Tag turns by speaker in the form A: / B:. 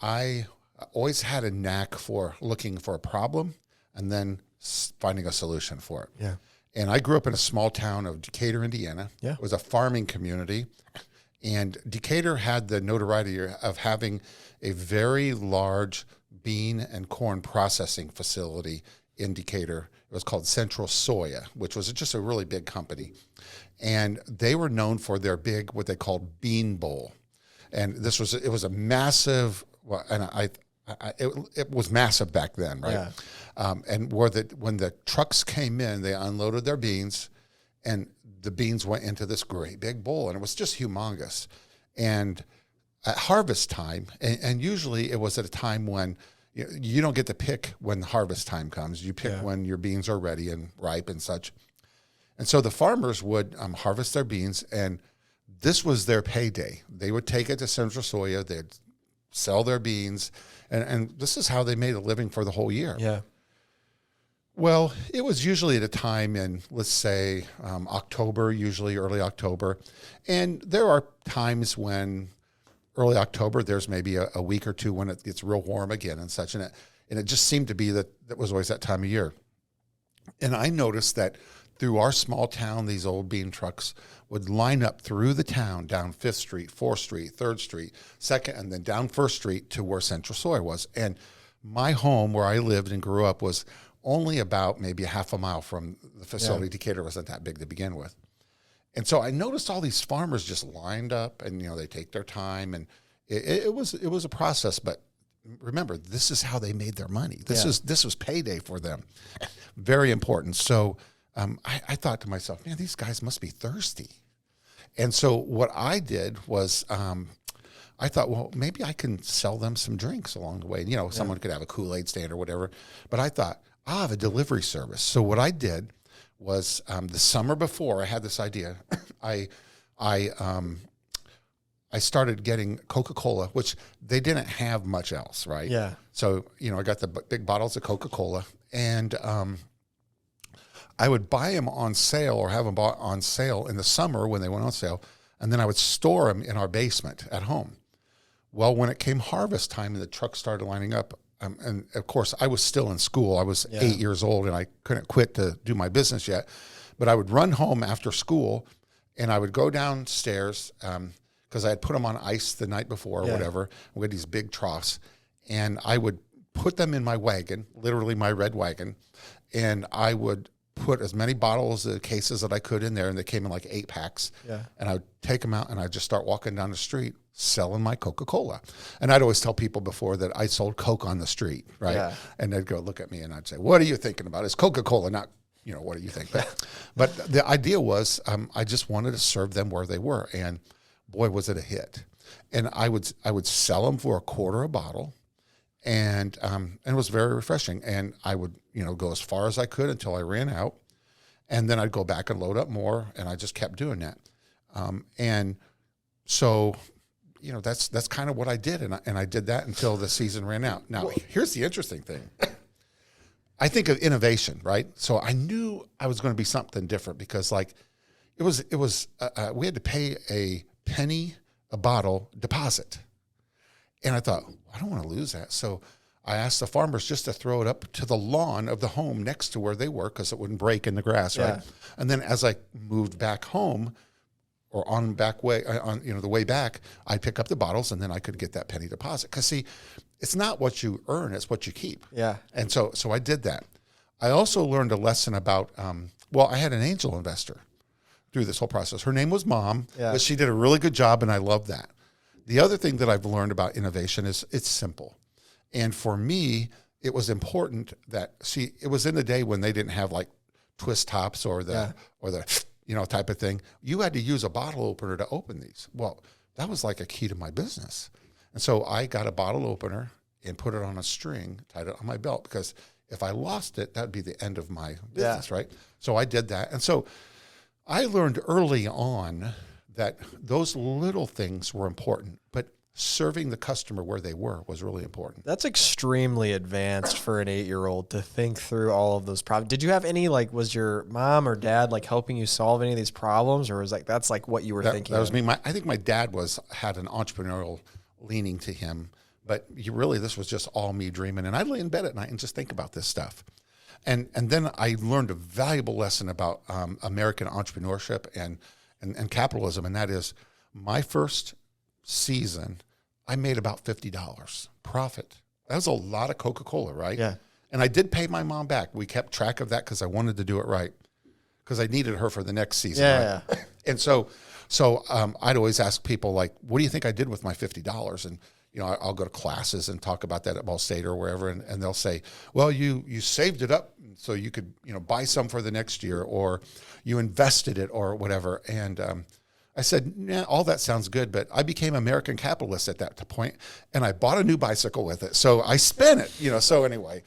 A: I always had a knack for looking for a problem and then finding a solution for it.
B: Yeah.
A: And I grew up in a small town of Decatur, Indiana.
B: Yeah.
A: It was a farming community. And Decatur had the notoriety of having a very large bean and corn processing facility in Decatur. It was called Central Soya, which was just a really big company. And they were known for their big, what they called bean bowl. And it was a massive, well, and it was massive back then, right?
B: Yeah.
A: And when the trucks came in, they unloaded their beans, and the beans went into this great big bowl, and it was just humongous. And at harvest time, and usually it was at a time when you don't get to pick when the harvest time comes. You pick when your beans are ready and ripe and such. And so the farmers would harvest their beans, and this was their payday. They would take it to Central Soya, they'd sell their beans, and this is how they made a living for the whole year.
B: Yeah.
A: Well, it was usually at a time in, let's say, October, usually early October. And there are times when early October, there's maybe a week or two when it gets real warm again and such. And it just seemed to be that was always that time of year. And I noticed that through our small town, these old bean trucks would line up through the town, down 5th Street, 4th Street, 3rd Street, 2nd, and then down 1st Street to where Central Soy was. And my home, where I lived and grew up, was only about maybe a half a mile from the facility. Yeah. Decatur wasn't that big to begin with. And so I noticed all these farmers just lined up, and they take their time, and it was a process. But remember, this is how they made their money. This was payday for them. Very important. So I thought to myself, man, these guys must be thirsty. And so what I did was I thought, well, maybe I can sell them some drinks along the way. Someone could have a Kool-Aid stand or whatever. But I thought, I'll have a delivery service. So what I did was the summer before I had this idea, I started getting Coca-Cola, which they didn't have much else, right?
B: Yeah.
A: So, I got the big bottles of Coca-Cola, and I would buy them on sale or have them bought on sale in the summer when they went on sale, and then I would store them in our basement at home. Well, when it came harvest time and the trucks started lining up, and of course, I was still in school. I was 8 years old, and I couldn't quit to do my business yet. But I would run home after school, and I would go downstairs because I had put them on ice the night before or whatever. We had these big troughs, and I would put them in my wagon, literally my red wagon, and I would put as many bottles, cases that I could in there, and they came in like 8 packs. Yeah. And I would take them out, and I'd just start walking down the street selling my Coca-Cola. And I'd always tell people before that I sold Coke on the street, right? Yeah. And they'd go look at me, and I'd say, what are you thinking about? It's Coca-Cola, not, what do you think? But the idea was I just wanted to serve them where they were. And boy, was it a hit. And I would sell them for $0.25 a bottle. And it was very refreshing. And I would, go as far as I could until I ran out. And then I'd go back and load up more. And I just kept doing that. And so, that's kind of what I did. And I did that until the season ran out. Now, here's the interesting thing. I think of innovation, right? So I knew I was going to be something different because we had to pay a penny a bottle deposit. And I thought, I don't want to lose that. So I asked the farmers just to throw it up to the lawn of the home next to where they were because it wouldn't break in the grass, right? And then as I moved back home or on the way back, I'd pick up the bottles and then I could get that penny deposit. Because see, it's not what you earn, it's what you keep.
B: Yeah.
A: And so I did that. I also learned a lesson about, I had an angel investor through this whole process. Her name was Mom, but she did a really good job, and I love that. The other thing that I've learned about innovation is it's simple. And for me, it was important that, it was in the day when they didn't have like twist tops or the type of thing. You had to use a bottle opener to open these. Well, that was like a key to my business. And so I got a bottle opener and put it on a string, tied it on my belt, because if I lost it, that'd be the end of my business, right? So I did that. And so I learned early on that those little things were important, but serving the customer where they were was really important.
B: That's extremely advanced for an 8-year-old to think through all of those problems. Did you have any, was your mom or dad helping you solve any of these problems, or was that's what you were thinking?
A: That was me. I think my dad had an entrepreneurial leaning to him, But this was just all me dreaming. And I'd lay in bed at night and just think about this stuff. And then I learned a valuable lesson about American entrepreneurship and capitalism. And that is, my first season, I made about $50 profit. That was a lot of Coca-Cola, right?
B: Yeah.
A: And I did pay my mom back. We kept track of that because I wanted to do it right, because I needed her for the next season.
B: Yeah.
A: Right? And so I'd always ask people, like, what do you think I did with my $50? And I'll go to classes and talk about that at Ball State or wherever, and they'll say, well, you saved it up so you could buy some for the next year, or you invested it or whatever. And I said, nah, all that sounds good, but I became American capitalist at that point, and I bought a new bicycle with it. So I spent it, so anyway.